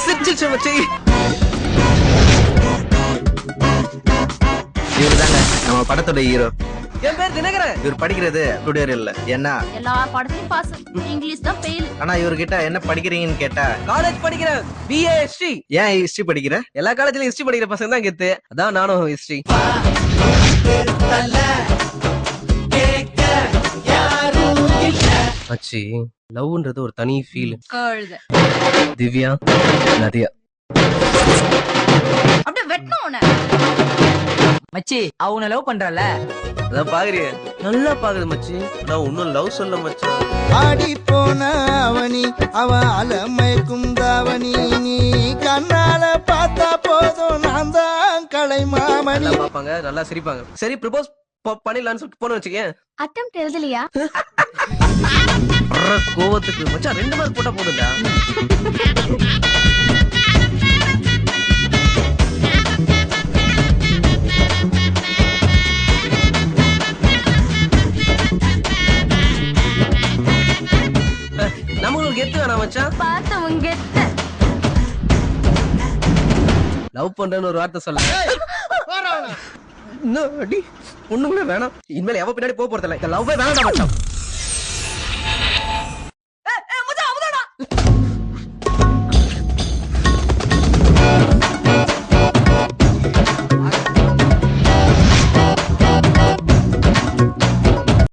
சிரிச்சிச்சு மச்சி. இவருதாங்க நம்ம படத்தோட ஹீரோ. என் பேர் தினகரன். இவர் படிக்கிறது டுடோரியல் இல்ல. என்ன எல்லா பாடத்தையும் பாஸ், இங்கிலீஷ் தான் ஃபெயில். ஆனா இவர்கிட்ட என்ன படிக்கிறீங்கன்னு கேட்டா காலேஜ் படிக்கிறேன், BA ஹிஸ்டரி. ஏன் ஹிஸ்டரி படிக்கிற? எல்லா காலேஜ்லயும் ஹிஸ்டரி படிக்கிற பசங்க தான் கெத்து. அதான் நானும் ஹிஸ்டரி. மச்சி, லவ்ன்றது ஒரு தனி ஃபீல். கழுத திவ்யா, நதியா. அப்படியே வெட்டணும் உன்னை. மச்சி அவனை லவ் பண்றல, அதான் பாக்குறிய, நல்லா பாக்குது மச்சி. நான் இன்னும் லவ் சொல்ல மச்சி. ஆடி போன அவனி அவ அலமயக்கும் தாவணி, நீ கண்ணால பார்த்தா போதும் நான் தான் கலை மாமணி. நல்லா பாப்பாங்க, நல்லா சிரிப்பாங்க. சரி ப்ரப்போஸ் பண்ணிடலான்னு சொல்லிட்டு போன வச்சுக்கேன். அட்டெம்ப்ட் எழுதலையா? கோவத்துக்கு மச்சான் 2 மார்க் போட்டா போதும்டா. நமக்கு கெத்து வேணாம் மச்சான். பார்த்தவங்க கெத்த. லவ் பண்றேன்னு ஒரு வார்த்தை சொல்ல. இன்னும் அடி ஒண்ணு கூட வேணாம். இனிமேல் எவ பின்னாடி போக போறதில்ல. இந்த லவ்வே வேணாம் மச்சான்.